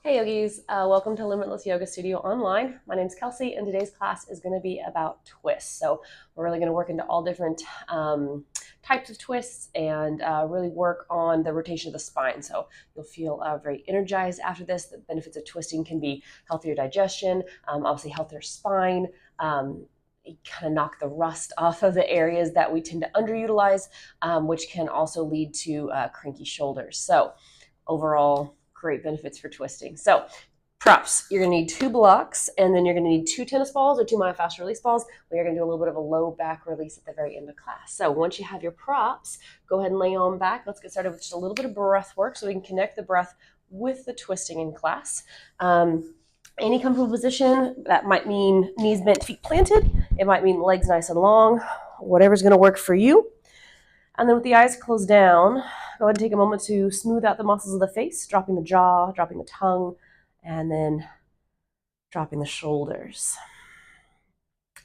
Hey yogis, welcome to Limitless Yoga Studio Online. My name is Kelsey, and today's class is going to be about twists. So we're really going to work into all different types of twists and really work on the rotation of the spine. So you'll feel very energized after this. The benefits of twisting can be healthier digestion, obviously healthier spine. You kind of knock the rust off of the areas that we tend to underutilize, which can also lead to cranky shoulders. So overall, great benefits for twisting. So props, you're going to need 2 blocks, and then you're going to need 2 tennis balls or 2 myofascial release balls. We're going to do a little bit of a low back release at the very end of class. So once you have your props, go ahead and lay on back. Let's get started with just a little bit of breath work so we can connect the breath with the twisting in class. Any comfortable position, that might mean knees bent, feet planted. It might mean legs nice and long, whatever's going to work for you. And then with the eyes closed down, go ahead and take a moment to smooth out the muscles of the face, dropping the jaw, dropping the tongue, and then dropping the shoulders.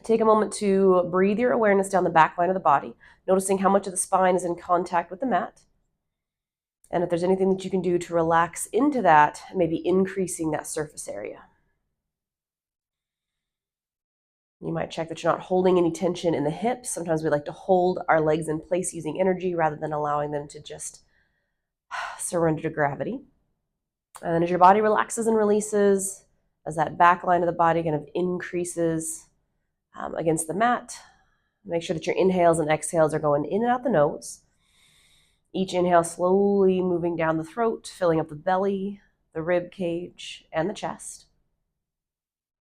Take a moment to breathe your awareness down the back line of the body, noticing how much of the spine is in contact with the mat. And if there's anything that you can do to relax into that, maybe increasing that surface area. You might check that you're not holding any tension in the hips. Sometimes we like to hold our legs in place using energy rather than allowing them to just surrender to gravity. And then as your body relaxes and releases, as that back line of the body kind of increases against the mat, make sure that your inhales and exhales are going in and out the nose. Each inhale slowly moving down the throat, filling up the belly, the rib cage, and the chest.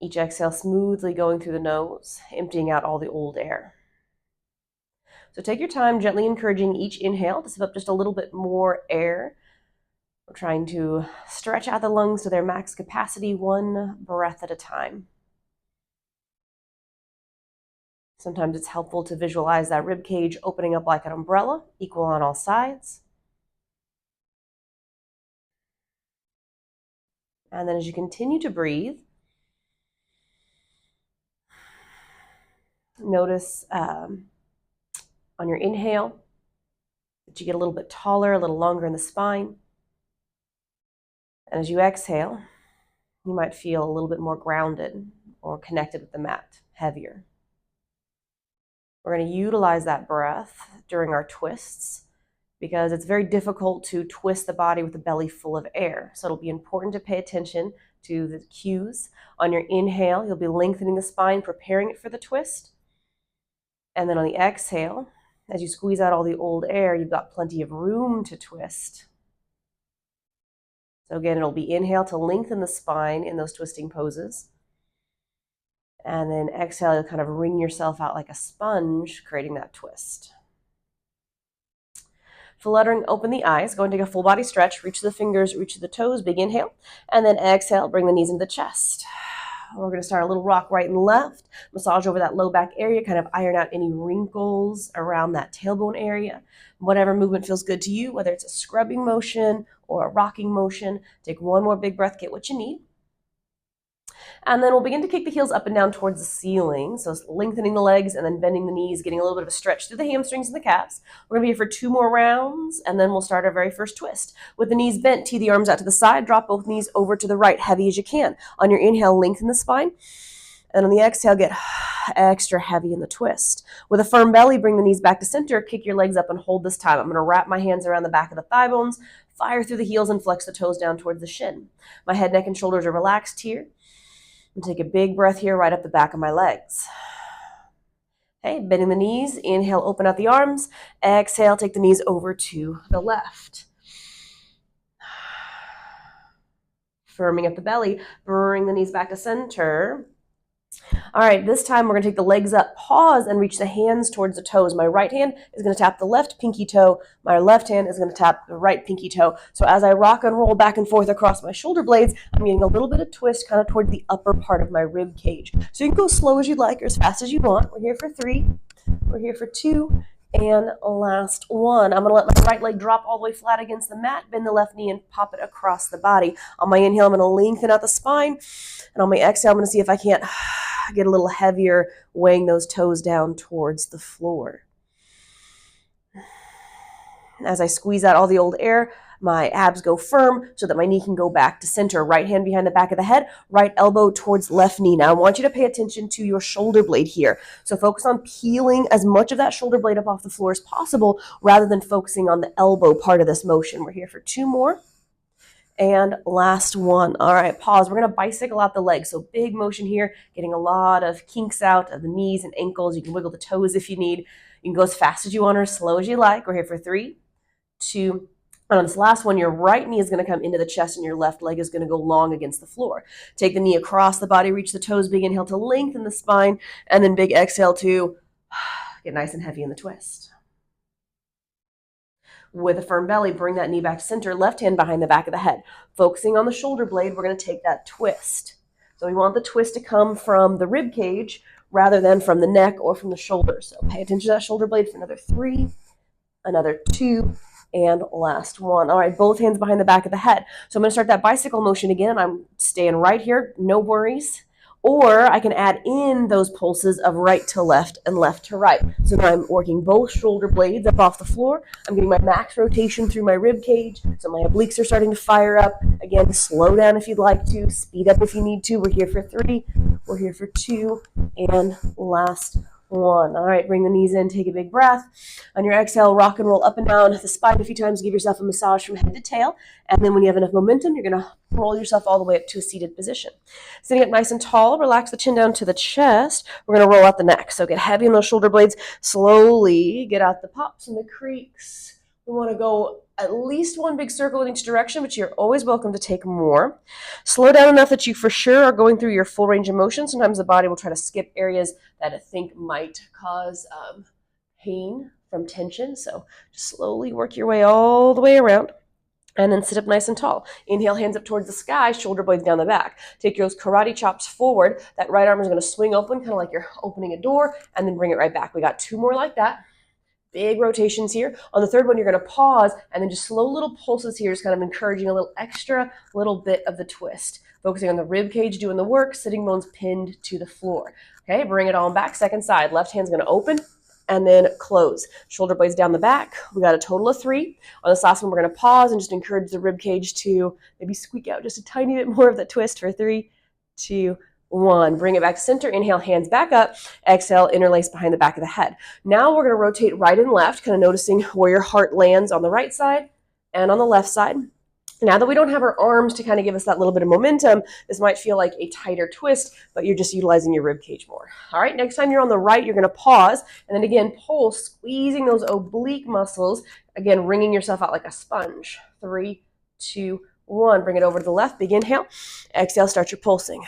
Each exhale smoothly going through the nose, emptying out all the old air. So take your time, gently encouraging each inhale to sip up just a little bit more air. We're trying to stretch out the lungs to their max capacity, one breath at a time. Sometimes it's helpful to visualize that rib cage opening up like an umbrella, equal on all sides. And then as you continue to breathe, notice on your inhale that you get a little bit taller, a little longer in the spine. And as you exhale, you might feel a little bit more grounded or connected with the mat, heavier. We're going to utilize that breath during our twists because it's very difficult to twist the body with the belly full of air. So it'll be important to pay attention to the cues. On your inhale, you'll be lengthening the spine, preparing it for the twist. And then on the exhale, as you squeeze out all the old air, you've got plenty of room to twist. So again, it'll be inhale to lengthen the spine in those twisting poses. And then exhale, you'll kind of wring yourself out like a sponge, creating that twist. Fluttering open the eyes, go and take a full body stretch, reach the fingers, reach the toes, big inhale. And then exhale, bring the knees into the chest. We're going to start a little rock right and left, massage over that low back area, kind of iron out any wrinkles around that tailbone area. Whatever movement feels good to you, whether it's a scrubbing motion or a rocking motion, take one more big breath, get what you need. And then we'll begin to kick the heels up and down towards the ceiling. So lengthening the legs and then bending the knees, getting a little bit of a stretch through the hamstrings and the calves. We're going to be here for 2 more rounds, and then we'll start our very first twist. With the knees bent, tee the arms out to the side, drop both knees over to the right, heavy as you can. On your inhale, lengthen the spine. And on the exhale, get extra heavy in the twist. With a firm belly, bring the knees back to center, kick your legs up and hold this time. I'm going to wrap my hands around the back of the thigh bones, fire through the heels and flex the toes down towards the shin. My head, neck, and shoulders are relaxed here. And take a big breath here right up the back of my legs. Okay, bending the knees. Inhale, open out the arms. Exhale, take the knees over to the left. Firming up the belly. Bring the knees back to center. All right, this time we're going to take the legs up, pause, and reach the hands towards the toes. My right hand is going to tap the left pinky toe. My left hand is going to tap the right pinky toe. So as I rock and roll back and forth across my shoulder blades, I'm getting a little bit of twist kind of toward the upper part of my rib cage. So you can go slow as you'd like or as fast as you want. We're here for 3. We're here for 2. And last one. I'm going to let my right leg drop all the way flat against the mat, bend the left knee, and pop it across the body. On my inhale, I'm going to lengthen out the spine. And on my exhale, I'm going to see if I can't get a little heavier, weighing those toes down towards the floor. As I squeeze out all the old air, my abs go firm so that my knee can go back to center. Right hand behind the back of the head, right elbow towards left knee. Now I want you to pay attention to your shoulder blade here. So focus on peeling as much of that shoulder blade up off the floor as possible rather than focusing on the elbow part of this motion. We're here for 2 more. And last one. All right, pause. We're going to bicycle out the legs. So big motion here, getting a lot of kinks out of the knees and ankles. You can wiggle the toes if you need. You can go as fast as you want or as slow as you like. We're here for 3, 2, and on this last one, your right knee is going to come into the chest and your left leg is going to go long against the floor. Take the knee across the body, reach the toes, big inhale to lengthen the spine, and then big exhale to get nice and heavy in the twist. With a firm belly, bring that knee back to center, left hand behind the back of the head. Focusing on the shoulder blade, we're going to take that twist. So we want the twist to come from the rib cage rather than from the neck or from the shoulders. So pay attention to that shoulder blade for another 3, another 2, and last one. All right, both hands behind the back of the head. So I'm going to start that bicycle motion again. I'm staying right here, no worries. Or I can add in those pulses of right to left and left to right. So now I'm working both shoulder blades up off the floor. I'm getting my max rotation through my rib cage. So my obliques are starting to fire up. Again, slow down if you'd like to. Speed up if you need to. We're here for 3. We're here for 2. And last one. All right, bring the knees in. Take a big breath. On your exhale, rock and roll up and down the spine a few times. Give yourself a massage from head to tail. And then when you have enough momentum, you're going to roll yourself all the way up to a seated position. Sitting up nice and tall, relax the chin down to the chest. We're going to roll out the neck. So get heavy in those shoulder blades. Slowly get out the pops and the creaks. We want to go at least one big circle in each direction, but you're always welcome to take more. Slow down enough that you for sure are going through your full range of motion. Sometimes the body will try to skip areas that I think might cause pain from tension. So just slowly work your way all the way around. And then sit up nice and tall. Inhale, hands up towards the sky, shoulder blades down the back. Take those karate chops forward. That right arm is going to swing open, kind of like you're opening a door, and then bring it right back. We got 2 more like that. Big rotations here. On the third one, you're going to pause, and then just slow little pulses here, just kind of encouraging a little bit of the twist. Focusing on the rib cage, doing the work, sitting bones pinned to the floor. Okay, bring it on back. Second side. Left hand's going to open and then close. Shoulder blades down the back. We got a total of 3. On this last one, we're going to pause and just encourage the rib cage to maybe squeak out just a tiny bit more of that twist for 3, 2, 1. Bring it back to center. Inhale, hands back up. Exhale, interlace behind the back of the head. Now we're going to rotate right and left, kind of noticing where your heart lands on the right side and on the left side. Now that we don't have our arms to kind of give us that little bit of momentum, this might feel like a tighter twist, but you're just utilizing your rib cage more. All right, next time you're on the right, you're going to pause, and then again, pull, squeezing those oblique muscles, again, wringing yourself out like a sponge. 3, 2, 1. Bring it over to the left. Big inhale. Exhale, start your pulsing.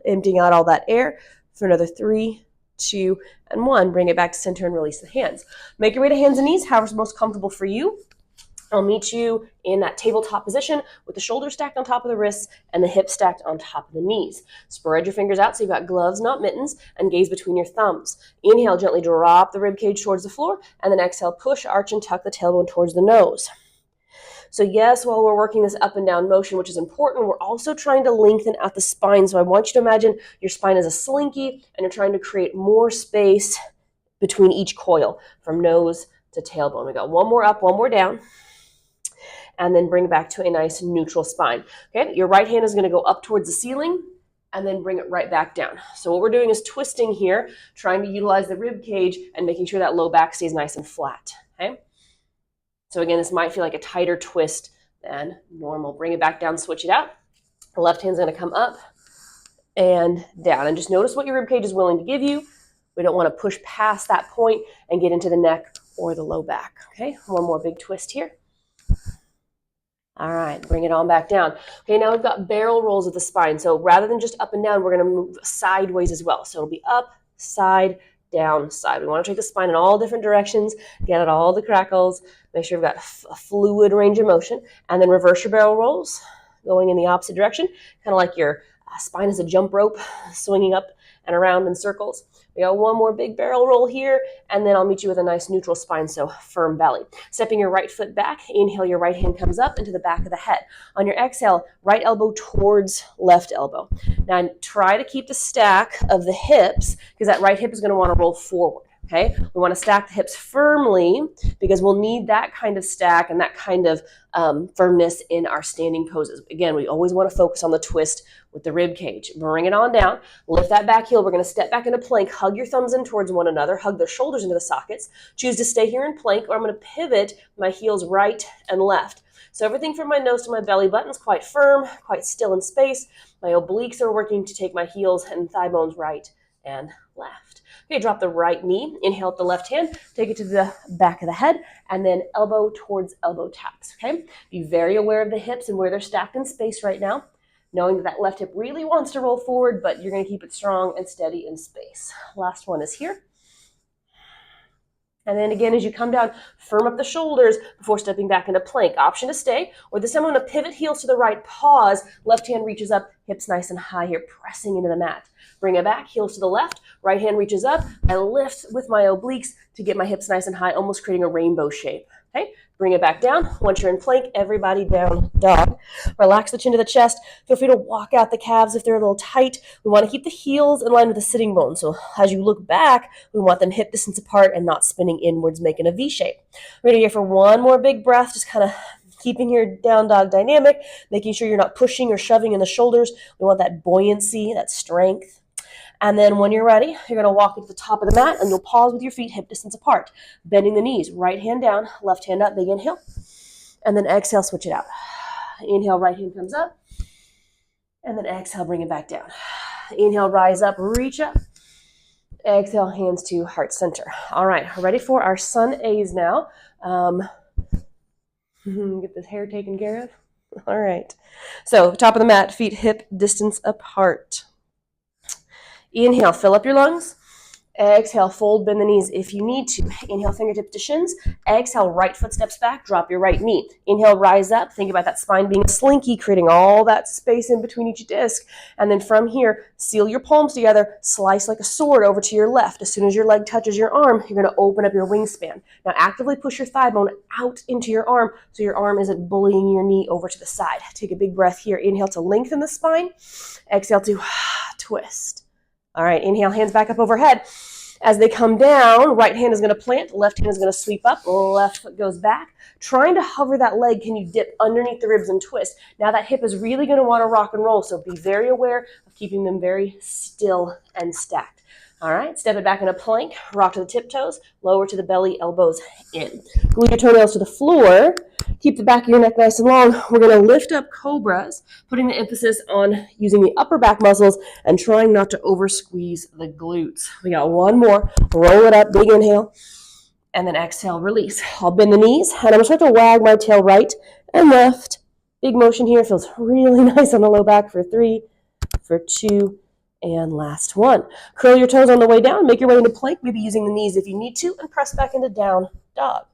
Emptying out all that air for another 3, 2, and 1. Bring it back to center and release the hands. Make your way to hands and knees, however's most comfortable for you. I'll meet you in that tabletop position with the shoulders stacked on top of the wrists and the hips stacked on top of the knees. Spread your fingers out so you've got gloves, not mittens, and gaze between your thumbs. Inhale, gently drop the rib cage towards the floor, and then exhale, push, arch, and tuck the tailbone towards the nose. So yes, while we're working this up and down motion, which is important, we're also trying to lengthen out the spine. So I want you to imagine your spine is a slinky, and you're trying to create more space between each coil from nose to tailbone. We got 1 more up, 1 more down. And then bring it back to a nice neutral spine. Okay, your right hand is going to go up towards the ceiling and then bring it right back down. So what we're doing is twisting here, trying to utilize the rib cage and making sure that low back stays nice and flat. Okay, so again, this might feel like a tighter twist than normal. Bring it back down, switch it out. The left hand's going to come up and down. And just notice what your rib cage is willing to give you. We don't want to push past that point and get into the neck or the low back. Okay, 1 more big twist here. All right, bring it on back down. Okay, now we've got barrel rolls of the spine. So rather than just up and down, we're going to move sideways as well. So it'll be up, side, down, side. We want to take the spine in all different directions, get at all the crackles, make sure we've got a fluid range of motion, and then reverse your barrel rolls, going in the opposite direction, kind of like your spine is a jump rope, swinging up and around in circles. We got 1 more big barrel roll here, and then I'll meet you with a nice neutral spine, so firm belly. Stepping your right foot back, inhale, your right hand comes up into the back of the head. On your exhale, right elbow towards left elbow. Now try to keep the stack of the hips, because that right hip is going to want to roll forward. Okay, we want to stack the hips firmly because we'll need that kind of stack and that kind of firmness in our standing poses. Again, we always want to focus on the twist with the rib cage. Bring it on down, lift that back heel. We're going to step back into plank, hug your thumbs in towards one another, hug the shoulders into the sockets. Choose to stay here in plank, or I'm going to pivot my heels right and left. So everything from my nose to my belly button is quite firm, quite still in space. My obliques are working to take my heels and thigh bones right and left. Okay, drop the right knee, inhale with the left hand, take it to the back of the head, and then elbow towards elbow taps, okay? Be very aware of the hips and where they're stacked in space right now, knowing that that left hip really wants to roll forward, but you're gonna keep it strong and steady in space. Last one is here. And then again, as you come down, firm up the shoulders before stepping back into plank. Option to stay, or this time I'm gonna pivot heels to the right, pause, left hand reaches up, hips nice and high here, pressing into the mat. Bring it back, heels to the left, right hand reaches up, I lift with my obliques to get my hips nice and high, almost creating a rainbow shape, okay? Bring it back down. Once you're in plank, everybody down dog. Relax the chin to the chest. Feel free to walk out the calves if they're a little tight. We want to keep the heels in line with the sitting bone. So as you look back, we want them hip distance apart and not spinning inwards, making a V shape. We're going to go for one more big breath, just kind of keeping your down dog dynamic, making sure you're not pushing or shoving in the shoulders. We want that buoyancy, that strength. And then when you're ready, you're going to walk into the top of the mat and you'll pause with your feet hip distance apart, bending the knees, right hand down, left hand up, big inhale, and then exhale, switch it out. Inhale, right hand comes up, and then exhale, bring it back down. Inhale, rise up, reach up. Exhale, hands to heart center. All right, ready for our sun A's now. Get this hair taken care of. All right, so top of the mat, feet hip distance apart. Inhale, fill up your lungs. Exhale, fold, bend the knees if you need to. Inhale, fingertips to shins. Exhale, right foot steps back, drop your right knee. Inhale, rise up. Think about that spine being a slinky, creating all that space in between each disc. And then from here, seal your palms together, slice like a sword over to your left. As soon as your leg touches your arm, you're going to open up your wingspan. Now actively push your thigh bone out into your arm so your arm isn't bullying your knee over to the side. Take a big breath here. Inhale to lengthen the spine. Exhale to twist. All right, inhale, hands back up overhead. As they come down, right hand is going to plant, left hand is going to sweep up, left foot goes back. Trying to hover that leg, can you dip underneath the ribs and twist? Now that hip is really going to want to rock and roll, so be very aware of keeping them very still and stacked. All right, step it back in a plank, rock to the tiptoes, lower to the belly, elbows in. Glue your toenails to the floor. Keep the back of your neck nice and long. We're going to lift up cobras, putting the emphasis on using the upper back muscles and trying not to over squeeze the glutes. We got one more. Roll it up, big inhale, and then exhale, release. I'll bend the knees, and I'm going to start to wag my tail right and left. Big motion here. Feels really nice on the low back for 3, for 2, and last one. Curl your toes on the way down. Make your way into plank, maybe using the knees if you need to, and press back into down dog.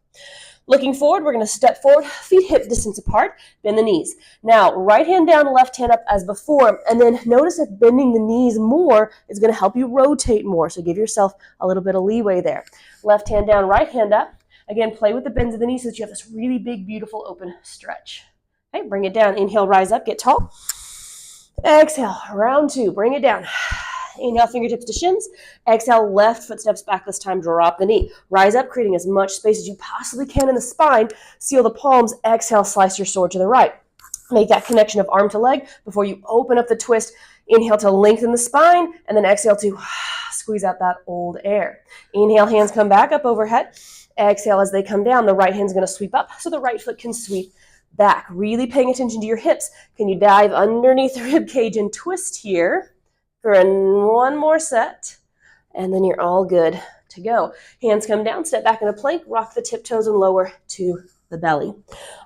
Looking forward, we're going to step forward, feet hip distance apart, bend the knees. Now, right hand down, left hand up as before, and then notice if bending the knees more is going to help you rotate more, so give yourself a little bit of leeway there. Left hand down, right hand up. Again, play with the bends of the knees so that you have this really big, beautiful open stretch. Okay, bring it down. Inhale, rise up, get tall. Exhale, round 2, bring it down. Inhale, fingertips to shins. Exhale, left foot steps back this time, drop the knee. Rise up, creating as much space as you possibly can in the spine. Seal the palms. Exhale, slice your sword to the right. Make that connection of arm to leg before you open up the twist. Inhale to lengthen the spine, and then exhale to squeeze out that old air. Inhale, hands come back up overhead. Exhale, as they come down, the right hand's going to sweep up so the right foot can sweep back. Really paying attention to your hips. Can you dive underneath the rib cage and twist here? For one more set, and then you're all good to go. Hands come down, step back in a plank, rock the tiptoes and lower to the belly.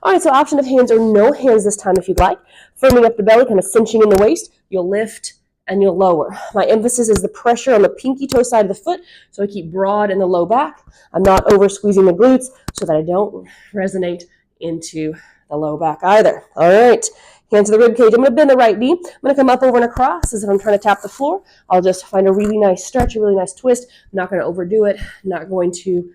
All right, so option of hands or no hands this time if you'd like. Firming up the belly, kind of cinching in the waist. You'll lift and you'll lower. My emphasis is the pressure on the pinky toe side of the foot, so I keep broad in the low back. I'm not over squeezing the glutes so that I don't resonate into the low back either. All right. Hands to the rib cage. I'm going to bend the right knee. I'm going to come up over and across as if I'm trying to tap the floor. I'll just find a really nice stretch, a really nice twist. I'm not going to overdo it. I'm not going to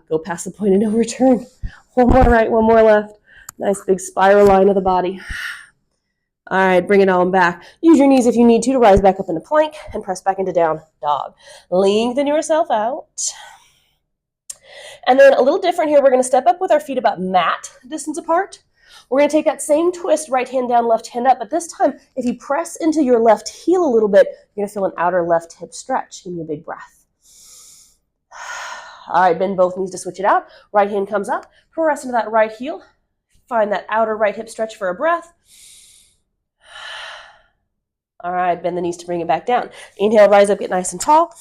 go past the point of no return. One more right, one more left. Nice big spiral line of the body. All right, bring it on back. Use your knees if you need to rise back up into plank and press back into down dog. Lengthen yourself out. And then a little different here, we're going to step up with our feet about mat distance apart. We're going to take that same twist, right hand down, left hand up, but this time, if you press into your left heel a little bit, you're going to feel an outer left hip stretch. Give me a big breath. All right, bend both knees to switch it out. Right hand comes up, press into that right heel. Find that outer right hip stretch for a breath. All right, bend the knees to bring it back down. Inhale, rise up, get nice and tall.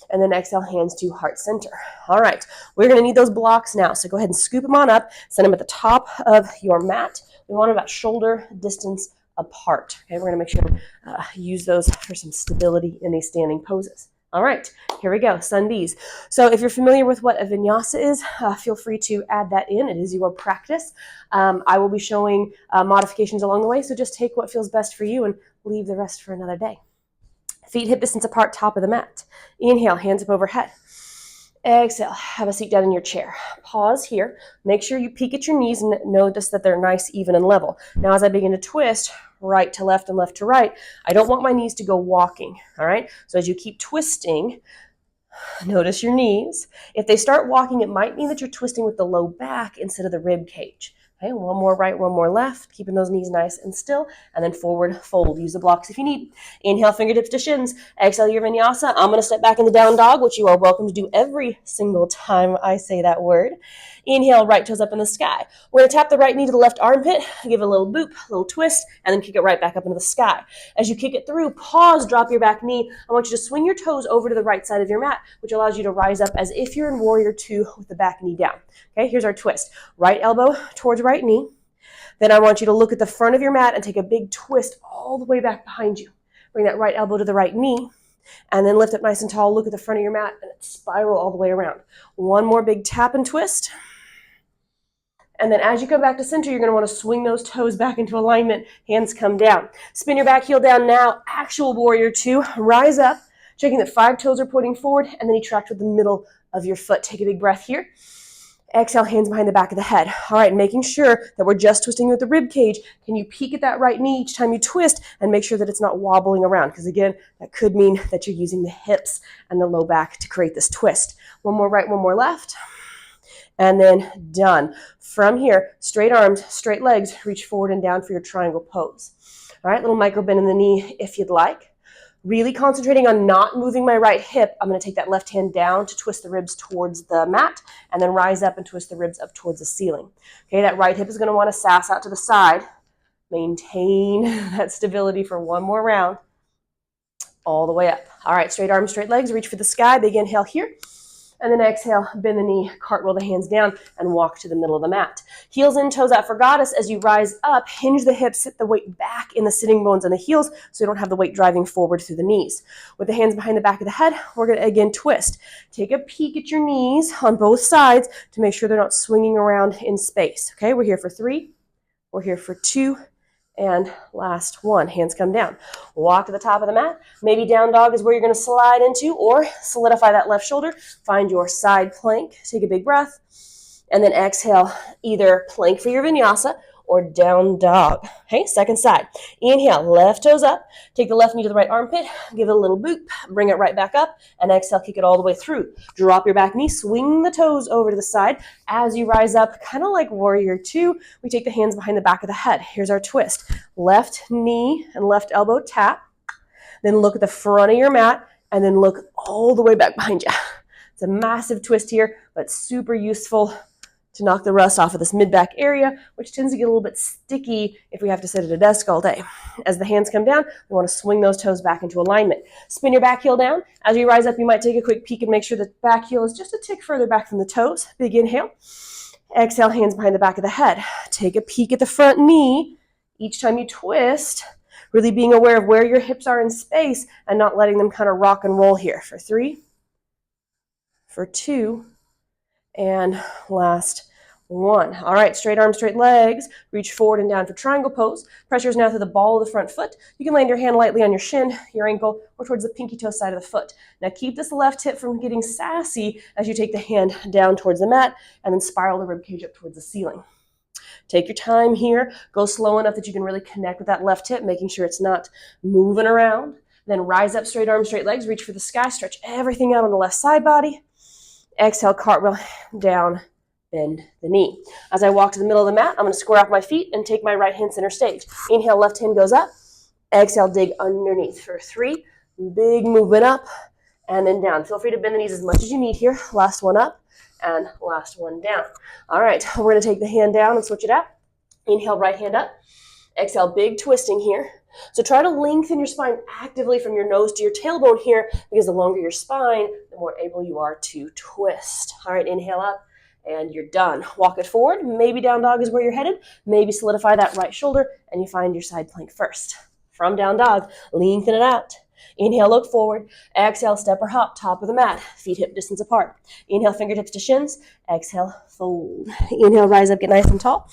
And then exhale, hands to heart center. All right, we're going to need those blocks now. So go ahead and scoop them on up. Send them at the top of your mat. We want them about shoulder distance apart. Okay, we're going to make sure to use those for some stability in these standing poses. All right, here we go, sun bees. So if you're familiar with what a vinyasa is, feel free to add that in. It is your practice. I will be showing modifications along the way, so just take what feels best for you and leave the rest for another day. Feet hip distance apart, top of the mat. Inhale, hands up overhead. Exhale, have a seat down in your chair. Pause here. Make sure you peek at your knees and notice that they're nice, even, and level. Now, as I begin to twist right to left and left to right, I don't want my knees to go walking, all right? So as you keep twisting, notice your knees. If they start walking, it might mean that you're twisting with the low back instead of the rib cage. Okay, one more right, one more left, keeping those knees nice and still, and then forward fold. Use the blocks if you need. Inhale, fingertips to shins. Exhale, your vinyasa. I'm going to step back in the down dog, which you are welcome to do every single time I say that word. Inhale, right toes up in the sky. We're going to tap the right knee to the left armpit, give a little boop, a little twist, and then kick it right back up into the sky. As you kick it through, pause, drop your back knee. I want you to swing your toes over to the right side of your mat, which allows you to rise up as if you're in warrior two with the back knee down. Okay, here's our twist. Right elbow towards right knee. Then I want you to look at the front of your mat and take a big twist all the way back behind you. Bring that right elbow to the right knee, and then lift up nice and tall. Look at the front of your mat and spiral all the way around. One more big tap and twist. And then as you come back to center, you're going to want to swing those toes back into alignment. Hands come down. Spin your back heel down now. Actual warrior two. Rise up, checking that 5 toes are pointing forward, and then you track with the middle of your foot. Take a big breath here. Exhale, hands behind the back of the head. All right, making sure that we're just twisting with the rib cage. Can you peek at that right knee each time you twist and make sure that it's not wobbling around? Because again, that could mean that you're using the hips and the low back to create this twist. One more right, one more left. And then done. From here, straight arms, straight legs, reach forward and down for your triangle pose. All right, little micro bend in the knee if you'd like. Really concentrating on not moving my right hip. I'm going to take that left hand down to twist the ribs towards the mat and then rise up and twist the ribs up towards the ceiling. Okay, that right hip is going to want to sass out to the side. Maintain that stability for one more round. All the way up. All right, straight arms, straight legs, reach for the sky. Big inhale here. And then exhale, bend the knee, cartwheel the hands down, and walk to the middle of the mat. Heels in, toes out for goddess. As you rise up, hinge the hips, sit the weight back in the sitting bones and the heels so you don't have the weight driving forward through the knees. With the hands behind the back of the head, we're going to again twist. Take a peek at your knees on both sides to make sure they're not swinging around in space. Okay, we're here for 3. We're here for 2. And last one, hands come down. Walk to the top of the mat. Maybe down dog is where you're going to slide into, or solidify that left shoulder. Find your side plank. Take a big breath. And then exhale, either plank for your vinyasa or down dog. Okay, second side. Inhale, left toes up. Take the left knee to the right armpit. Give it a little boop. Bring it right back up. And exhale, kick it all the way through. Drop your back knee. Swing the toes over to the side. As you rise up, kind of like warrior two, we take the hands behind the back of the head. Here's our twist. Left knee and left elbow tap. Then look at the front of your mat. And then look all the way back behind you. It's a massive twist here, but super useful to knock the rust off of this mid-back area, which tends to get a little bit sticky if we have to sit at a desk all day. As the hands come down, we want to swing those toes back into alignment. Spin your back heel down. As you rise up, you might take a quick peek and make sure the back heel is just a tick further back from the toes. Big inhale. Exhale, hands behind the back of the head. Take a peek at the front knee. Each time you twist, really being aware of where your hips are in space and not letting them kind of rock and roll here. For 3, for 2, and last 1. All right, straight arms, straight legs. Reach forward and down for triangle pose. Pressure is now to the ball of the front foot. You can land your hand lightly on your shin, your ankle, or towards the pinky toe side of the foot. Now keep this left hip from getting sassy as you take the hand down towards the mat and then spiral the ribcage up towards the ceiling. Take your time here. Go slow enough that you can really connect with that left hip, making sure it's not moving around. Then rise up, straight arms, straight legs. Reach for the sky. Stretch everything out on the left side body. Exhale, cartwheel down, bend the knee. As I walk to the middle of the mat, I'm going to square off my feet and take my right hand center stage. Inhale, left hand goes up. Exhale, dig underneath for 3. Big movement up and then down. Feel free to bend the knees as much as you need here. Last one up and last one down. All right, we're going to take the hand down and switch it out. Inhale, right hand up. Exhale, big twisting here. So try to lengthen your spine actively from your nose to your tailbone here, because the longer your spine, the more able you are to twist. All right, inhale up and you're done. Walk it forward. Maybe down dog is where you're headed. Maybe solidify that right shoulder and you find your side plank first. From down dog, lengthen it out. Inhale, look forward. Exhale, step or hop, top of the mat, feet hip distance apart. Inhale, fingertips to shins. Exhale, fold. Inhale, rise up, get nice and tall.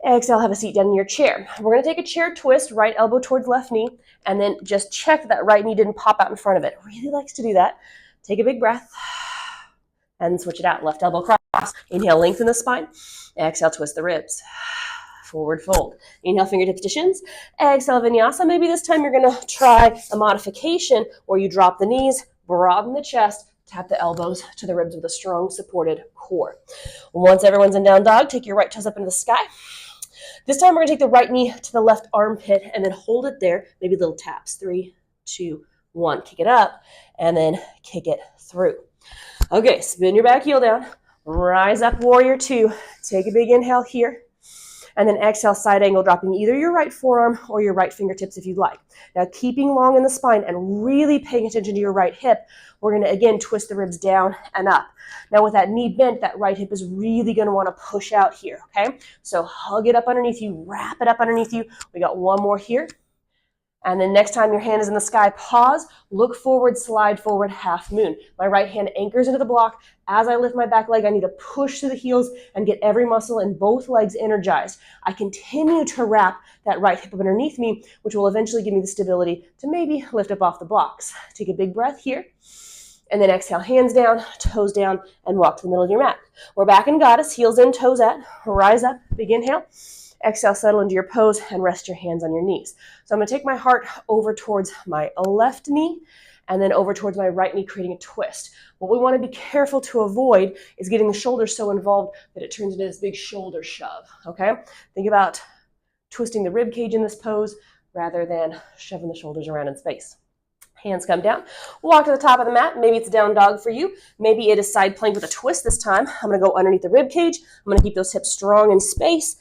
Exhale, have a seat down in your chair. We're going to take a chair twist, right elbow towards left knee, and then just check that right knee didn't pop out in front of it. Really likes to do that. Take a big breath and switch it out. Left elbow cross. Inhale, lengthen the spine. Exhale, twist the ribs. Forward fold. Inhale, fingertips to shins. Exhale, vinyasa. Maybe this time you're going to try a modification where you drop the knees, broaden the chest, tap the elbows to the ribs with a strong supported core. Once everyone's in down dog, take your right toes up into the sky. This time we're going to take the right knee to the left armpit and then hold it there. Maybe little taps. 3, 2, 1. Kick it up and then kick it through. Okay, spin your back heel down. Rise up, warrior 2. Take a big inhale here. And then exhale, side angle, dropping either your right forearm or your right fingertips if you'd like. Now, keeping long in the spine and really paying attention to your right hip, we're going to, again, twist the ribs down and up. Now, with that knee bent, that right hip is really going to want to push out here, okay? So hug it up underneath you, wrap it up underneath you. We got one more here. And then next time your hand is in the sky, pause, look forward, slide forward, half moon. My right hand anchors into the block. As I lift my back leg, I need to push through the heels and get every muscle in both legs energized. I continue to wrap that right hip up underneath me, which will eventually give me the stability to maybe lift up off the blocks. Take a big breath here. And then exhale, hands down, toes down, and walk to the middle of your mat. We're back in goddess, heels in, toes out. Rise up, big inhale. Exhale, settle into your pose and rest your hands on your knees. So I'm going to take my heart over towards my left knee and then over towards my right knee, creating a twist. What we want to be careful to avoid is getting the shoulders so involved that it turns into this big shoulder shove, okay? Think about twisting the rib cage in this pose rather than shoving the shoulders around in space. Hands come down. Walk to the top of the mat. Maybe it's down dog for you. Maybe it is side plank with a twist this time. I'm going to go underneath the rib cage. I'm going to keep those hips strong in space.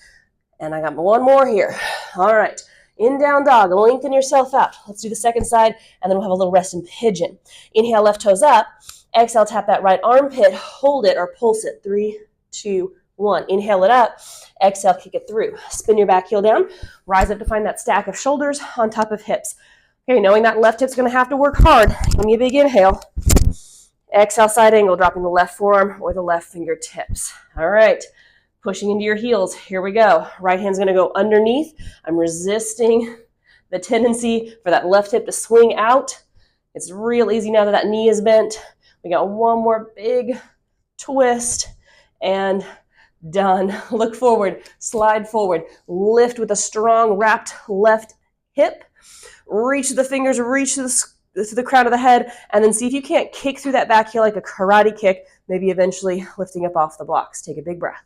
And I got one more here. All right. In down dog, lengthen yourself out. Let's do the second side, and then we'll have a little rest in pigeon. Inhale, left toes up. Exhale, tap that right armpit. Hold it or pulse it. 3, 2, 1. Inhale it up. Exhale, kick it through. Spin your back heel down. Rise up to find that stack of shoulders on top of hips. Okay, knowing that left hip's going to have to work hard. Give me a big inhale. Exhale, side angle, dropping the left forearm or the left fingertips. All right. Pushing into your heels. Here we go. Right hand's going to go underneath. I'm resisting the tendency for that left hip to swing out. It's real easy now that that knee is bent. We got one more big twist and done. Look forward, slide forward, lift with a strong wrapped left hip. Reach the fingers, reach to the crown of the head, and then see if you can't kick through that back heel like a karate kick, maybe eventually lifting up off the blocks. Take a big breath.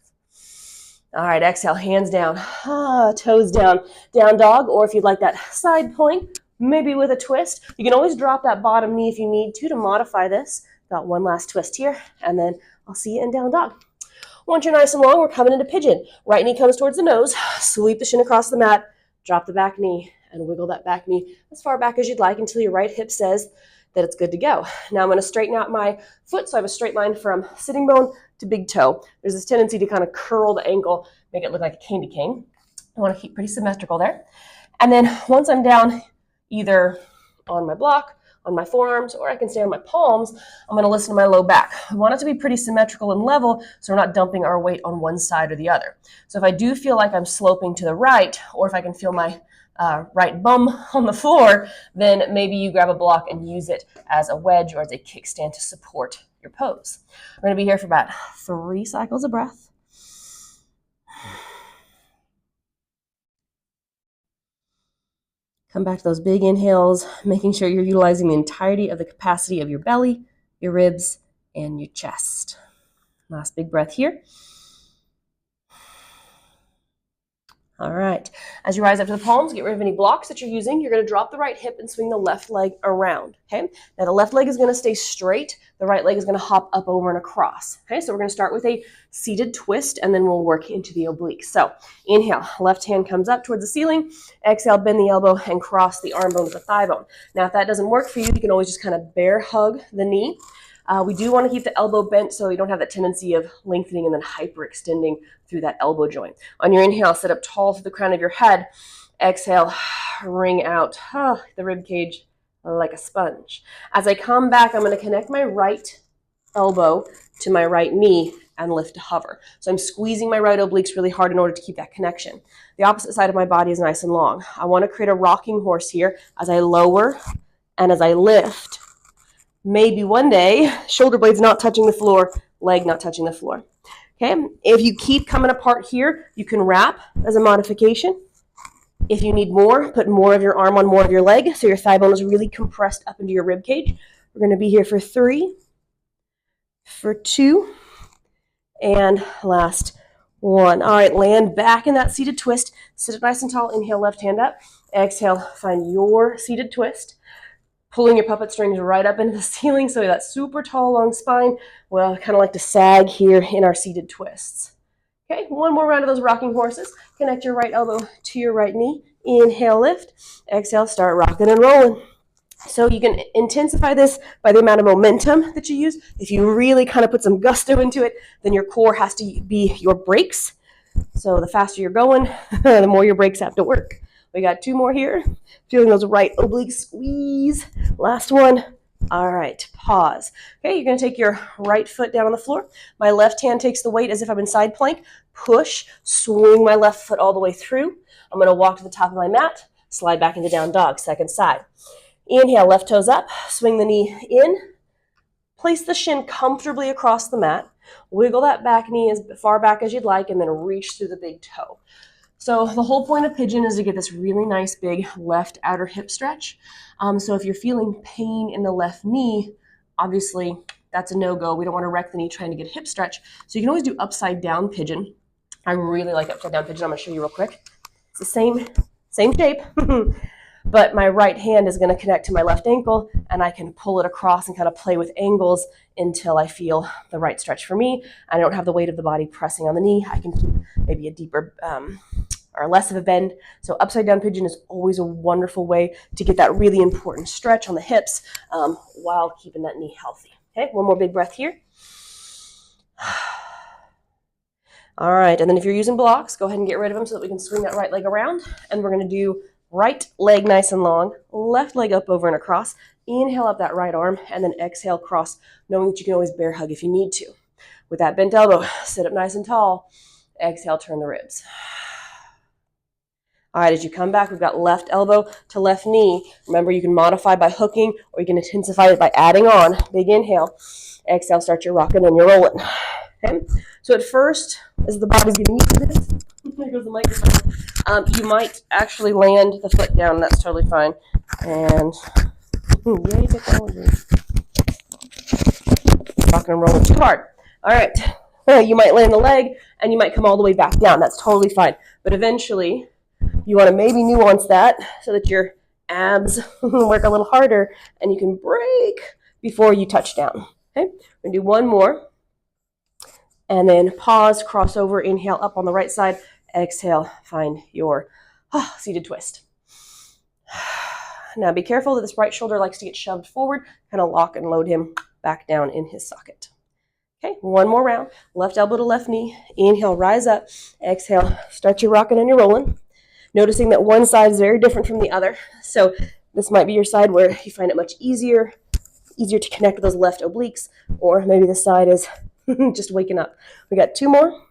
All right, exhale, hands down, toes down, down dog, or if you'd like that side plank, maybe with a twist. You can always drop that bottom knee if you need to modify this. Got one last twist here, and then I'll see you in down dog. Once you're nice and long, we're coming into pigeon. Right knee comes towards the nose, sweep the shin across the mat, drop the back knee, and wiggle that back knee as far back as you'd like until your right hip says that it's good to go. Now I'm going to straighten out my foot so I have a straight line from sitting bone to big toe. There's this tendency to kind of curl the ankle, make it look like a candy cane. I want to keep pretty symmetrical there. And then once I'm down either on my block, on my forearms, or I can stay on my palms, I'm going to listen to my low back. I want it to be pretty symmetrical and level so we're not dumping our weight on one side or the other. So if I do feel like I'm sloping to the right, or if I can feel my right bum on the floor, then maybe you grab a block and use it as a wedge or as a kickstand to support your pose. We're going to be here for about 3 cycles of breath. Come back to those big inhales, making sure you're utilizing the entirety of the capacity of your belly, your ribs, and your chest. Last big breath here. All right. As you rise up to the palms, get rid of any blocks that you're using. You're going to drop the right hip and swing the left leg around. Okay. Now the left leg is going to stay straight. The right leg is going to hop up, over, and across. Okay. So we're going to start with a seated twist, and then we'll work into the obliques. So inhale, left hand comes up towards the ceiling. Exhale, bend the elbow and cross the arm bone with the thigh bone. Now, if that doesn't work for you, you can always just kind of bear hug the knee. We do want to keep the elbow bent so you don't have that tendency of lengthening and then hyperextending through that elbow joint. On your inhale, sit up tall to the crown of your head. Exhale, wring out the rib cage like a sponge. As I come back, I'm going to connect my right elbow to my right knee and lift to hover. So I'm squeezing my right obliques really hard in order to keep that connection. The opposite side of my body is nice and long. I want to create a rocking horse here as I lower and as I lift. Maybe one day, shoulder blades not touching the floor, leg not touching the floor. Okay, if you keep coming apart here, you can wrap as a modification. If you need more, put more of your arm on more of your leg so your thigh bone is really compressed up into your rib cage. We're going to be here for 3, for 2, and last 1. All right, land back in that seated twist. Sit up nice and tall. Inhale, left hand up. Exhale, find your seated twist. Pulling your puppet strings right up into the ceiling so that super tall, long spine will kind of like to sag here in our seated twists. Okay, one more round of those rocking horses. Connect your right elbow to your right knee. Inhale, lift. Exhale, start rocking and rolling. So you can intensify this by the amount of momentum that you use. If you really kind of put some gusto into it, then your core has to be your brakes. So the faster you're going, the more your brakes have to work. We got 2 more here. Feeling those right obliques squeeze. Last one. All right, pause. Okay, you're going to take your right foot down on the floor. My left hand takes the weight as if I'm in side plank. Push, swing my left foot all the way through. I'm going to walk to the top of my mat, slide back into down dog, second side. Inhale, left toes up, swing the knee in. Place the shin comfortably across the mat. Wiggle that back knee as far back as you'd like, and then reach through the big toe. So the whole point of pigeon is to get this really nice big left outer hip stretch. So if you're feeling pain in the left knee, obviously that's a no-go. We don't want to wreck the knee trying to get a hip stretch. So you can always do upside down pigeon. I really like upside down pigeon. I'm going to show you real quick. It's the same shape, but my right hand is going to connect to my left ankle, and I can pull it across and kind of play with angles until I feel the right stretch for me. I don't have the weight of the body pressing on the knee. I can keep maybe a deeper or less of a bend. So upside down pigeon is always a wonderful way to get that really important stretch on the hips while keeping that knee healthy. Okay, one more big breath here. All right, and then if you're using blocks, go ahead and get rid of them so that we can swing that right leg around. And we're going to do right leg nice and long, left leg up, over, and across. Inhale up that right arm, and then exhale cross, knowing that you can always bear hug if you need to. With that bent elbow, sit up nice and tall. Exhale, turn the ribs. All right, as you come back, we've got left elbow to left knee. Remember, you can modify by hooking, or you can intensify it by adding on. Big inhale. Exhale, start your rocking and you're rolling. Okay? So at first, as the body's getting used to this, there goes the microphone, you might actually land the foot down, and that's totally fine. And yay, technology. Rocking and rolling too hard. All right. You might land the leg, and you might come all the way back down. That's totally fine. But eventually, you want to maybe nuance that so that your abs work a little harder and you can break before you touch down. Okay, we're going to do one more. And then pause, cross over, inhale up on the right side. Exhale, find your seated twist. Now be careful that this right shoulder likes to get shoved forward. Kind of lock and load him back down in his socket. Okay, one more round. Left elbow to left knee. Inhale, rise up. Exhale, start your rocking and your rolling. Noticing that one side is very different from the other. So this might be your side where you find it much easier to connect with those left obliques, or maybe the side is just waking up. We got 2 more.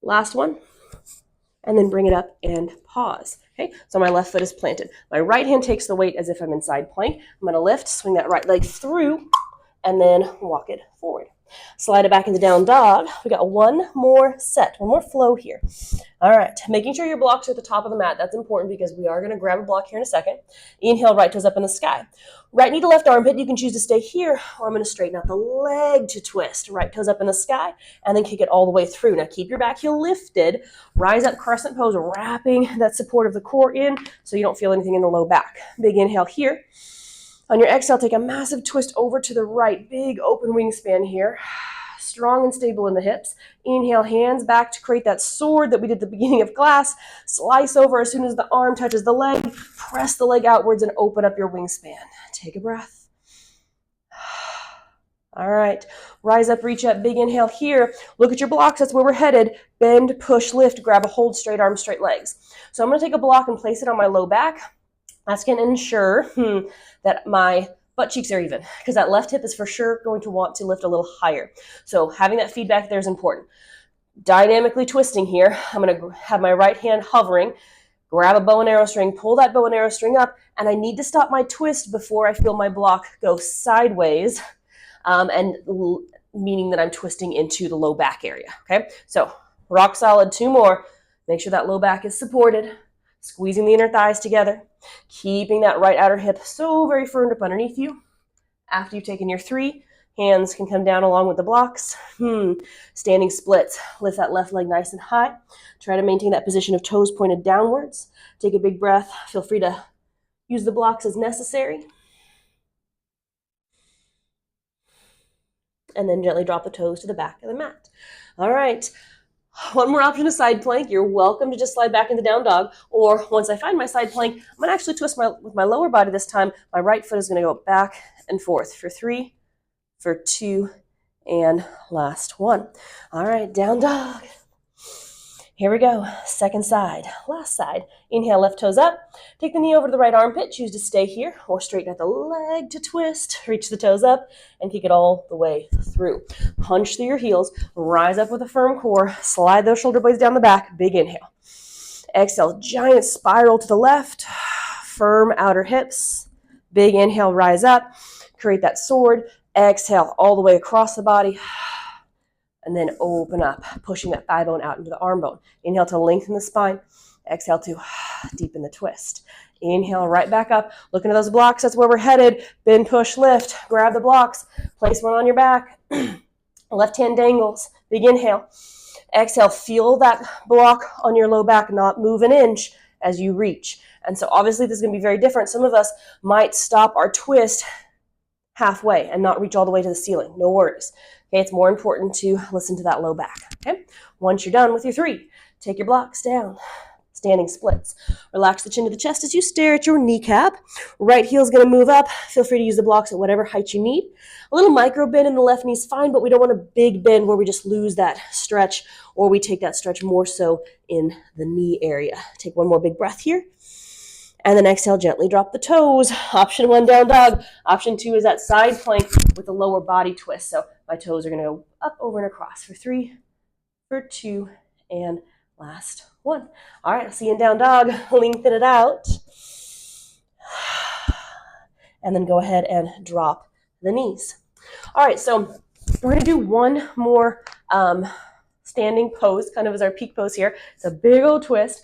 Last one. And then bring it up and pause. Okay, so my left foot is planted. My right hand takes the weight as if I'm in side plank. I'm going to lift, swing that right leg through, and then walk it forward. Slide it back into down dog. We got one more set, one more flow here. All right, making sure your blocks are at the top of the mat. That's important because we are going to grab a block here in a second. Inhale, right toes up in the sky. Right knee to left armpit. You can choose to stay here, or I'm going to straighten out the leg to twist. Right toes up in the sky, and then kick it all the way through. Now keep your back heel lifted. Rise up, crescent pose, wrapping that support of the core in so you don't feel anything in the low back. Big inhale here. On your exhale, take a massive twist over to the right. Big open wingspan here. Strong and stable in the hips. Inhale, hands back to create that sword that we did at the beginning of class. Slice over as soon as the arm touches the leg. Press the leg outwards and open up your wingspan. Take a breath. All right. Rise up, reach up, big inhale here. Look at your blocks. That's where we're headed. Bend, push, lift, grab a hold, straight arms, straight legs. So I'm going to take a block and place it on my low back. That's going to ensure that my butt cheeks are even, because that left hip is for sure going to want to lift a little higher. So having that feedback there is important. Dynamically twisting here. I'm going to have my right hand hovering, grab a bow and arrow string, pull that bow and arrow string up, and I need to stop my twist before I feel my block go sideways, meaning that I'm twisting into the low back area. Okay, so rock solid, 2 more. Make sure that low back is supported. Squeezing the inner thighs together, keeping that right outer hip so very firm up underneath you. After you've taken your 3, hands can come down along with the blocks. Standing splits. Lift that left leg nice and high. Try to maintain that position of toes pointed downwards. Take a big breath. Feel free to use the blocks as necessary. And then gently drop the toes to the back of the mat. All right. One more option is side plank. You're welcome to just slide back into down dog. Or once I find my side plank, I'm going to actually twist with my lower body this time. My right foot is going to go back and forth for 3, for 2, and last 1. All right, down dog. Here we go. Second side, last side. Inhale, left toes up. Take the knee over to the right armpit. Choose to stay here or straighten out the leg to twist. Reach the toes up and kick it all the way through. Punch through your heels. Rise up with a firm core. Slide those shoulder blades down the back. Big inhale. Exhale, giant spiral to the left. Firm outer hips. Big inhale, rise up. Create that sword. Exhale all the way across the body. And then open up, pushing that thigh bone out into the arm bone. Inhale to lengthen the spine. Exhale to deepen the twist. Inhale, right back up. Looking at those blocks. That's where we're headed. Bend, push, lift. Grab the blocks. Place one on your back. Left hand dangles. Big inhale. Exhale, feel that block on your low back not move an inch as you reach. And so obviously this is going to be very different. Some of us might stop our twist halfway and not reach all the way to the ceiling. No worries. Okay, it's more important to listen to that low back. Okay, once you're done with your 3, take your blocks down. Standing splits. Relax the chin to the chest as you stare at your kneecap. Right heel is going to move up. Feel free to use the blocks at whatever height you need. A little micro bend in the left knee is fine, but we don't want a big bend where we just lose that stretch, or we take that stretch more so in the knee area. Take one more big breath here. And then exhale, gently drop the toes. Option 1, down dog. Option 2 is that side plank with a lower body twist. So my toes are going to go up, over, and across for 3, for 2, and last 1. All right, I'll see you in down dog. Lengthen it out. And then go ahead and drop the knees. All right, so we're going to do one more standing pose, kind of as our peak pose here. It's a big old twist.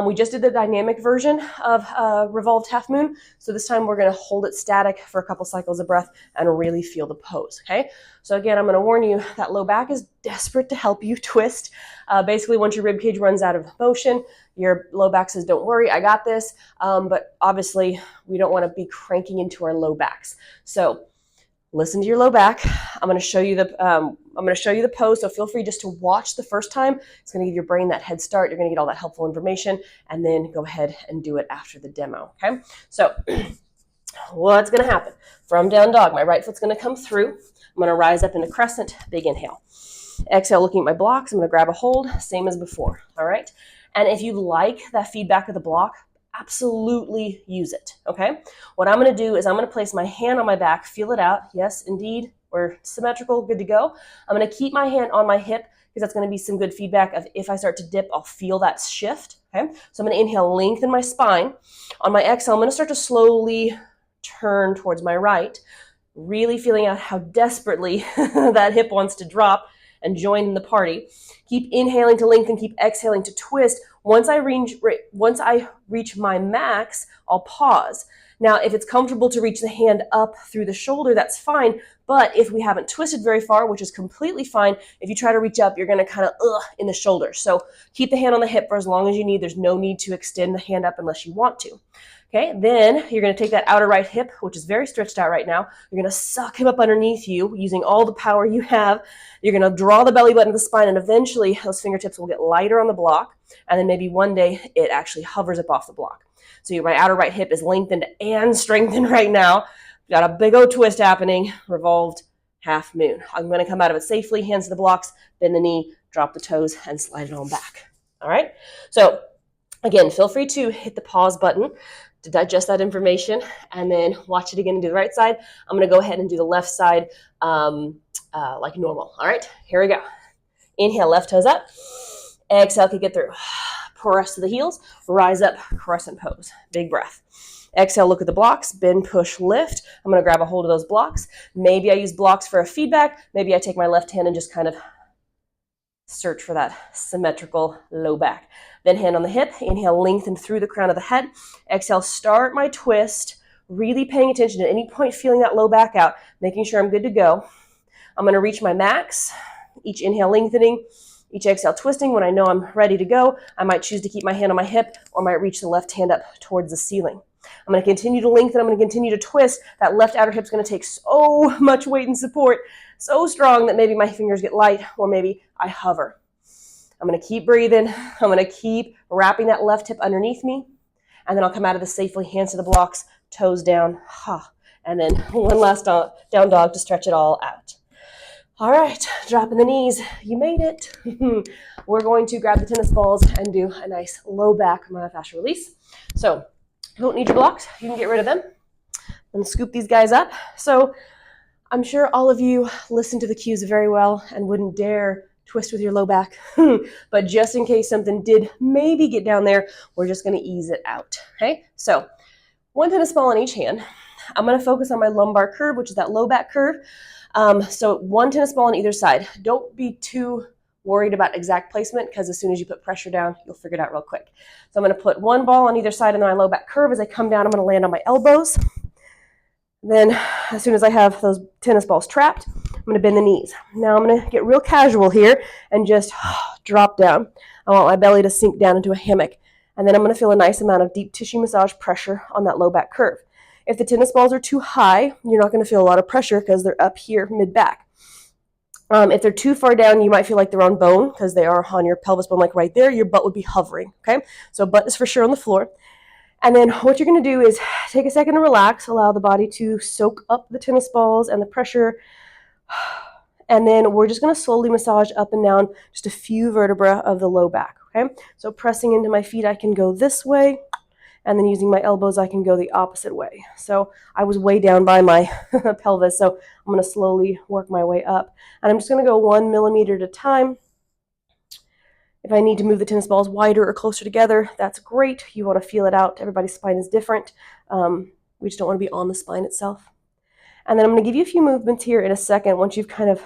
We just did the dynamic version of revolved half moon. So this time we're going to hold it static for a couple cycles of breath and really feel the pose. Okay. So again, I'm going to warn you that low back is desperate to help you twist. Basically, once your rib cage runs out of motion, your low back says, don't worry, I got this. But obviously we don't want to be cranking into our low backs. So listen to your low back. I'm going to show you the pose. So feel free just to watch the first time. It's going to give your brain that head start. You're going to get all that helpful information, and then go ahead and do it after the demo. Okay. So what's going to happen? From down dog, my right foot's going to come through. I'm going to rise up into crescent. Big inhale. Exhale, looking at my blocks. I'm going to grab a hold, same as before. All right. And if you like that feedback of the block, absolutely use it. Okay. What I'm going to do is I'm going to place my hand on my back, feel it out. Yes, indeed. We're symmetrical, good to go. I'm going to keep my hand on my hip because that's going to be some good feedback of if I start to dip, I'll feel that shift. Okay. So I'm going to inhale, lengthen my spine. On my exhale, I'm going to start to slowly turn towards my right. really feeling out how desperately that hip wants to drop and join in the party. Keep inhaling to lengthen, keep exhaling to twist. Once I reach my max, I'll pause. Now, if it's comfortable to reach the hand up through the shoulder, that's fine. But if we haven't twisted very far, which is completely fine, if you try to reach up, you're going to kind of in the shoulder. So keep the hand on the hip for as long as you need. There's no need to extend the hand up unless you want to. Okay, then you're going to take that outer right hip, which is very stretched out right now. You're going to suck him up underneath you using all the power you have. You're going to draw the belly button to the spine, and eventually those fingertips will get lighter on the block, and then maybe one day it actually hovers up off the block. So my outer right hip is lengthened and strengthened right now. Got a big old twist happening, revolved half moon. I'm going to come out of it safely, hands to the blocks, bend the knee, drop the toes, and slide it on back. All right, so again, feel free to hit the pause button to digest that information, and then watch it again and do the right side. I'm going to go ahead and do the left side like normal. All right, here we go. Inhale, left toes up. Exhale, kick it through. Press to the heels, rise up, crescent pose. Big breath. Exhale, look at the blocks, bend, push, lift. I'm going to grab a hold of those blocks. Maybe I use blocks for a feedback. Maybe I take my left hand and just kind of search for that symmetrical low back. Then hand on the hip, inhale, lengthen through the crown of the head. Exhale, start my twist, really paying attention at any point, feeling that low back out, making sure I'm good to go. I'm going to reach my max, each inhale lengthening, each exhale twisting. When I know I'm ready to go, I might choose to keep my hand on my hip or might reach the left hand up towards the ceiling. I'm going to continue to lengthen. I'm going to continue to twist. That left outer hip is going to take so much weight and support, so strong that maybe my fingers get light or maybe I hover. I'm going to keep breathing. I'm going to keep wrapping that left hip underneath me. And then I'll come out of this safely, hands to the blocks, toes down. And then one last down dog to stretch it all out. All right, dropping the knees. You made it. We're going to grab the tennis balls and do a nice low back myofascial release. So you don't need your blocks. You can get rid of them. I'm going to scoop these guys up. So I'm sure all of you listen to the cues very well and wouldn't dare twist with your low back. But just in case something did maybe get down there, we're just going to ease it out. Okay, so one tennis ball in each hand. I'm going to focus on my lumbar curve, which is that low back curve. So one tennis ball on either side. Don't be too worried about exact placement, because as soon as you put pressure down, you'll figure it out real quick. So I'm going to put one ball on either side of my low back curve. As I come down, I'm going to land on my elbows. Then as soon as I have those tennis balls trapped, I'm going to bend the knees. Now I'm going to get real casual here and just drop down. I want my belly to sink down into a hammock. And then I'm going to feel a nice amount of deep tissue massage pressure on that low back curve. If the tennis balls are too high, you're not going to feel a lot of pressure because they're up here mid-back. If they're too far down, you might feel like they're on bone because they are on your pelvis bone, like right there. Your butt would be hovering, okay? So butt is for sure on the floor. And then what you're going to do is take a second to relax, allow the body to soak up the tennis balls and the pressure. And then we're just going to slowly massage up and down just a few vertebrae of the low back, okay? So pressing into my feet, I can go this way. And then using my elbows, I can go the opposite way. So I was way down by my pelvis, so I'm going to slowly work my way up. And I'm just going to go 1 millimeter at a time. If I need to move the tennis balls wider or closer together, that's great. You want to feel it out. Everybody's spine is different. We just don't want to be on the spine itself. And then I'm going to give you a few movements here in a second once you've kind of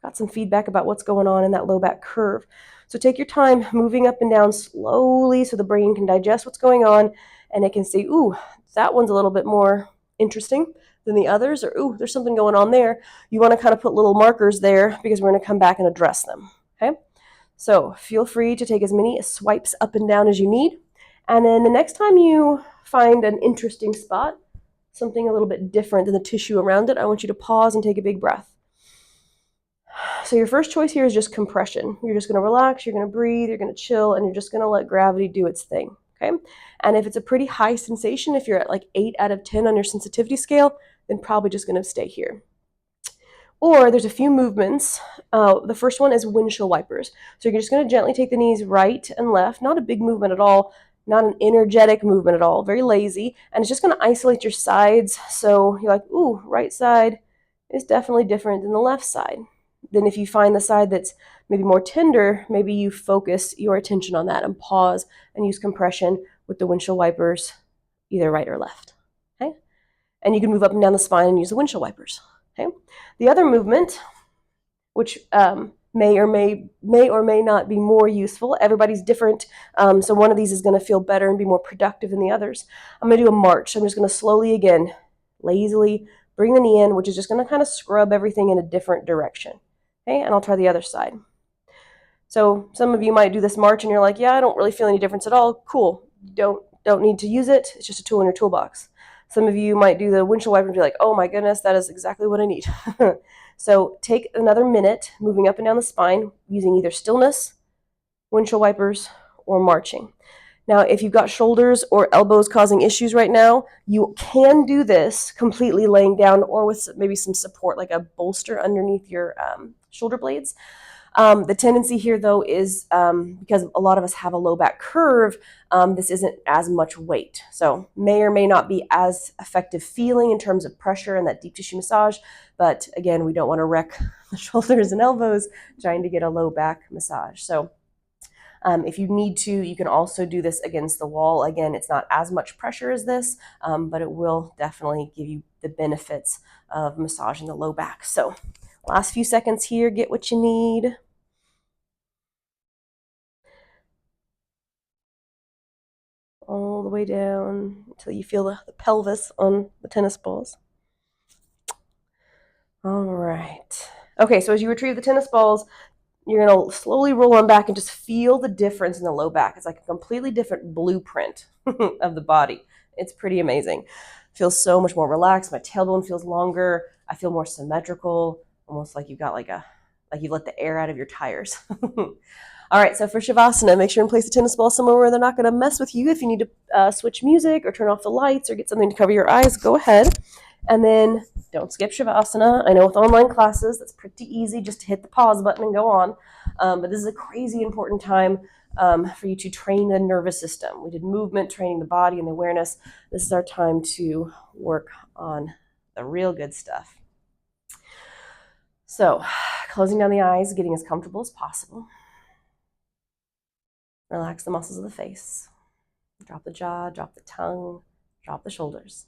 got some feedback about what's going on in that low back curve. So take your time moving up and down slowly so the brain can digest what's going on and it can say, ooh, that one's a little bit more interesting than the others, or ooh, there's something going on there. You want to kind of put little markers there because we're going to come back and address them, okay? So feel free to take as many swipes up and down as you need. And then the next time you find an interesting spot, something a little bit different than the tissue around it, I want you to pause and take a big breath. So your first choice here is just compression. You're just going to relax, you're going to breathe, you're going to chill, and you're just going to let gravity do its thing, okay? And if it's a pretty high sensation, if you're at like 8 out of 10 on your sensitivity scale, then probably just going to stay here. Or there's a few movements. The first one is windshield wipers. So you're just going to gently take the knees right and left, not a big movement at all, not an energetic movement at all, very lazy, and it's just going to isolate your sides. So you're like, ooh, right side is definitely different than the left side. Then if you find the side that's maybe more tender, maybe you focus your attention on that and pause and use compression with the windshield wipers, either right or left, okay? And you can move up and down the spine and use the windshield wipers. Okay. The other movement, which may or may not be more useful. Everybody's different. So one of these is going to feel better and be more productive than the others. I'm going to do a march. I'm just going to slowly, again, lazily bring the knee in, which is just going to kind of scrub everything in a different direction. Okay, and I'll try the other side. So some of you might do this march and you're like, yeah, I don't really feel any difference at all. Cool. Don't need to use it. It's just a tool in your toolbox. Some of you might do the windshield wiper and be like, oh my goodness, that is exactly what I need. So take another minute moving up and down the spine using either stillness, windshield wipers, or marching. Now, if you've got shoulders or elbows causing issues right now, you can do this completely laying down or with maybe some support, like a bolster underneath your shoulder blades. The tendency here, though, is because a lot of us have a low back curve, this isn't as much weight. So may or may not be as effective feeling in terms of pressure and that deep tissue massage. But again, we don't want to wreck the shoulders and elbows trying to get a low back massage. So if you need to, you can also do this against the wall. Again, it's not as much pressure as this, but it will definitely give you the benefits of massaging the low back. So last few seconds here, get what you need. All the way down until you feel the pelvis on the tennis balls. All right. Okay, so as you retrieve the tennis balls, you're going to slowly roll them back and just feel the difference in the low back. It's like a completely different blueprint of the body. It's pretty amazing. Feels so much more relaxed. My tailbone feels longer. I feel more symmetrical, almost like you've got like you let the air out of your tires. All right, so for Shavasana, make sure and place the tennis ball somewhere where they're not going to mess with you. If you need to switch music or turn off the lights or get something to cover your eyes, go ahead. And then don't skip Shavasana. I know with online classes, that's pretty easy just to hit the pause button and go on. But this is a crazy important time for you to train the nervous system. We did movement, training the body and the awareness. This is our time to work on the real good stuff. So closing down the eyes, getting as comfortable as possible. Relax the muscles of the face. Drop the jaw, drop the tongue, drop the shoulders.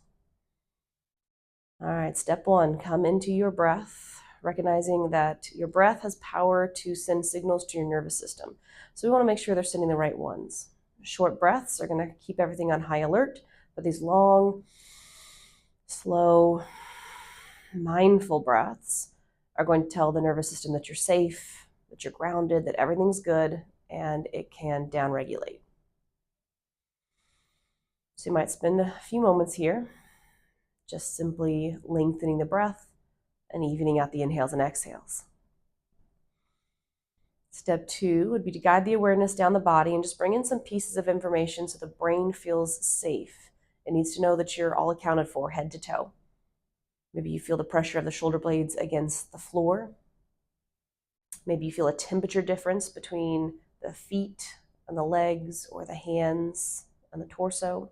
All right, step one, come into your breath, recognizing that your breath has power to send signals to your nervous system. So we want to make sure they're sending the right ones. Short breaths are going to keep everything on high alert, but these long, slow, mindful breaths are going to tell the nervous system that you're safe, that you're grounded, that everything's good, and it can downregulate. So you might spend a few moments here just simply lengthening the breath and evening out the inhales and exhales. Step two would be to guide the awareness down the body and just bring in some pieces of information so the brain feels safe. It needs to know that you're all accounted for head to toe. Maybe you feel the pressure of the shoulder blades against the floor. Maybe you feel a temperature difference between the feet and the legs or the hands and the torso.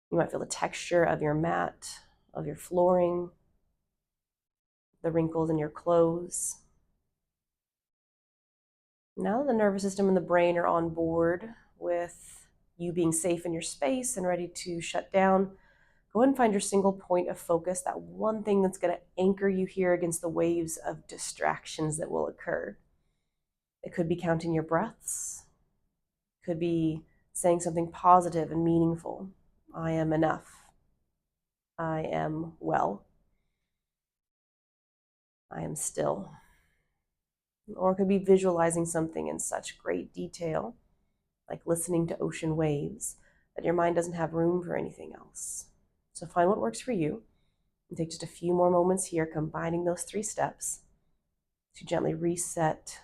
You might feel the texture of your mat, of your flooring, the wrinkles in your clothes. Now that the nervous system and the brain are on board with you being safe in your space and ready to shut down, go ahead and find your single point of focus, that one thing that's going to anchor you here against the waves of distractions that will occur. It could be counting your breaths. It could be saying something positive and meaningful. I am enough. I am well. I am still. Or it could be visualizing something in such great detail, like listening to ocean waves, that your mind doesn't have room for anything else. So find what works for you and take just a few more moments here, combining those 3 steps to gently reset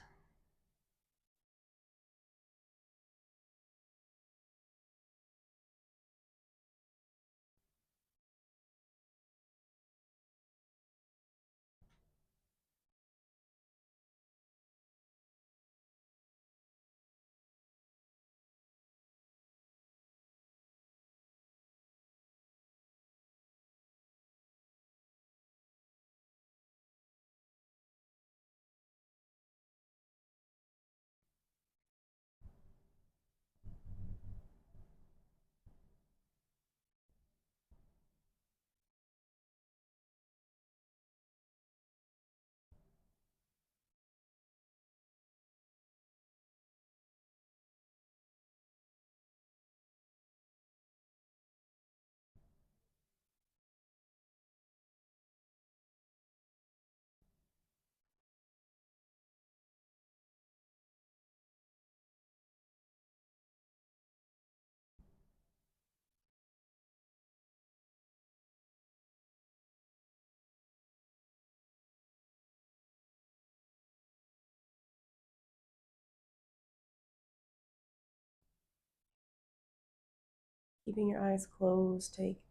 Keeping your eyes closed, take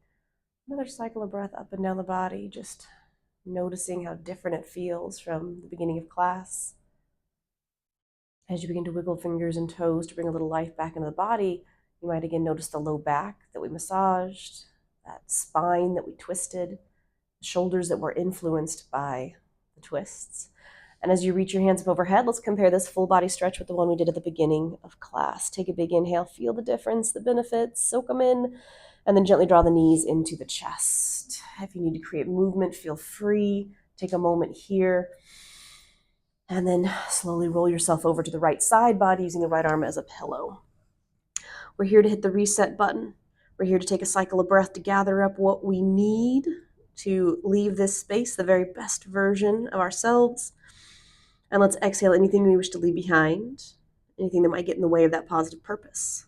another cycle of breath up and down the body, just noticing how different it feels from the beginning of class. As you begin to wiggle fingers and toes to bring a little life back into the body, you might again notice the low back that we massaged, that spine that we twisted, the shoulders that were influenced by the twists. And as you reach your hands up overhead, let's compare this full body stretch with the one we did at the beginning of class. Take a big inhale, feel the difference, the benefits, soak them in, and then gently draw the knees into the chest. If you need to create movement, feel free. Take a moment here. And then slowly roll yourself over to the right side body using the right arm as a pillow. We're here to hit the reset button. We're here to take a cycle of breath to gather up what we need to leave this space, the very best version of ourselves. And let's exhale anything we wish to leave behind, anything that might get in the way of that positive purpose.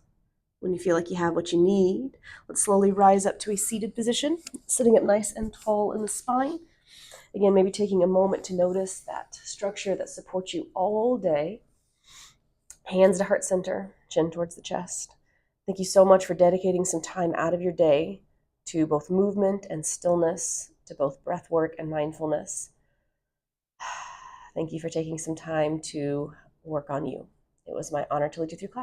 When you feel like you have what you need, let's slowly rise up to a seated position, sitting up nice and tall in the spine. Again, maybe taking a moment to notice that structure that supports you all day. Hands to heart center, chin towards the chest. Thank you so much for dedicating some time out of your day to both movement and stillness, to both breath work and mindfulness. Thank you for taking some time to work on you. It was my honor to lead you through class.